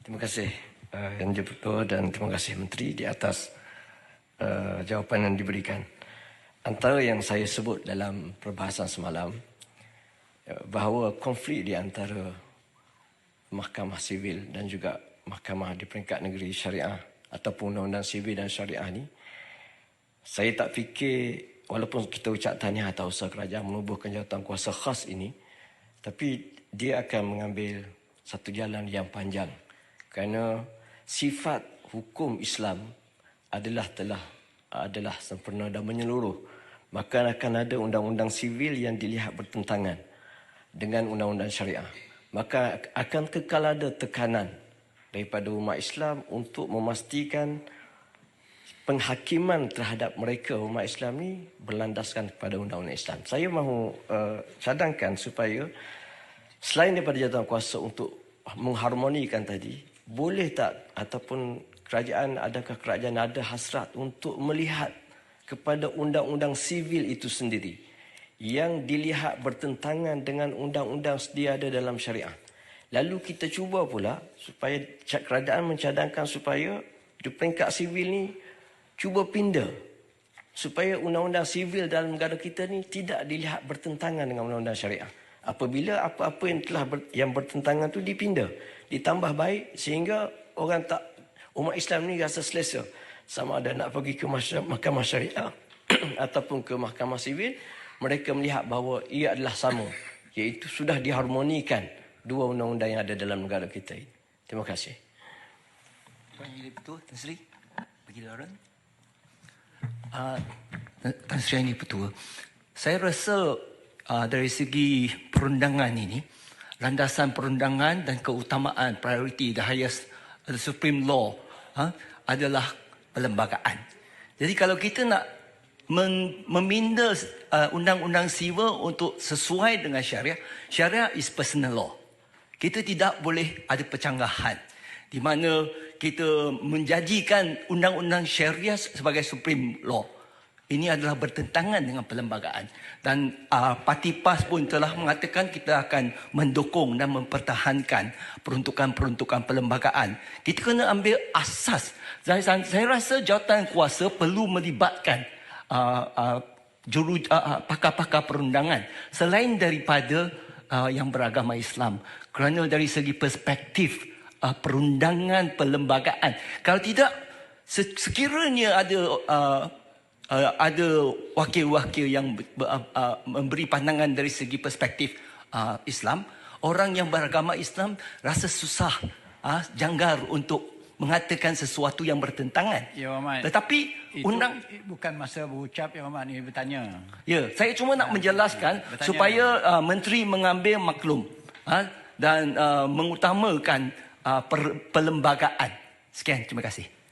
Terima kasih Yang Di-Pertua dan terima kasih Menteri di atas jawapan yang diberikan. Antara yang saya sebut dalam perbahasan semalam, bahawa konflik di antara Mahkamah Sivil dan juga Mahkamah di peringkat negeri syariah ataupun Undang-Undang Sivil dan Syariah ni, saya tak fikir walaupun kita ucap tahniah atas usaha kerajaan menubuhkan jawatan kuasa khas ini, tapi dia akan mengambil satu jalan yang panjang. Kerana sifat hukum Islam adalah sempurna dan menyeluruh. Maka akan ada undang-undang sivil yang dilihat bertentangan dengan undang-undang syariah. Maka akan kekal ada tekanan daripada umat Islam untuk memastikan penghakiman terhadap mereka umat Islam ni berlandaskan kepada undang-undang Islam. Saya mahu cadangkan supaya selain daripada jawatan kuasa untuk mengharmonikan tadi, boleh tak ataupun adakah kerajaan ada hasrat untuk melihat kepada undang-undang sivil itu sendiri yang dilihat bertentangan dengan undang-undang sedia ada dalam syariah. Lalu kita cuba pula supaya kerajaan mencadangkan supaya di peringkat sivil ni cuba pindah supaya undang-undang sivil dalam negara kita ni tidak dilihat bertentangan dengan undang-undang syariah. Apabila apa-apa yang bertentangan tu dipindah, ditambah baik sehingga umat Islam ni rasa selesa sama ada nak pergi ke mahkamah syariah ataupun ke mahkamah sivil, mereka melihat bahawa ia adalah sama, iaitu sudah diharmonikan dua undang-undang yang ada dalam negara kita ini. Terima kasih. Tuan Yang Di-Pertua, Tan Sri, bagi laporan. Tan Sri Yang Di-Pertua, saya rasa dari segi perundangan ini, landasan perundangan dan keutamaan priority the highest the supreme law adalah perlembagaan. Jadi kalau kita nak meminda undang-undang sivil untuk sesuai dengan syariah, syariah is personal law. Kita tidak boleh ada percanggahan di mana kita menjadikan undang-undang syariah sebagai supreme law. Ini adalah bertentangan dengan perlembagaan. Dan Parti PAS pun telah mengatakan kita akan mendukung dan mempertahankan peruntukan-peruntukan perlembagaan. Kita kena ambil asas. Saya rasa jawatan kuasa perlu melibatkan pakar-pakar perundangan selain daripada yang beragama Islam. Kerana dari segi perspektif perundangan perlembagaan, kalau tidak, sekiranya ada wakil-wakil yang memberi pandangan dari segi perspektif Islam, orang yang beragama Islam rasa susah, janggal untuk mengatakan sesuatu yang bertentangan. Ya, Ahmad. Tetapi itu bukan masa berucap, ya, Ahmad, ni bertanya. Ya, saya cuma nak menjelaskan supaya menteri mengambil maklum dan mengutamakan perlembagaan. Sekian, terima kasih.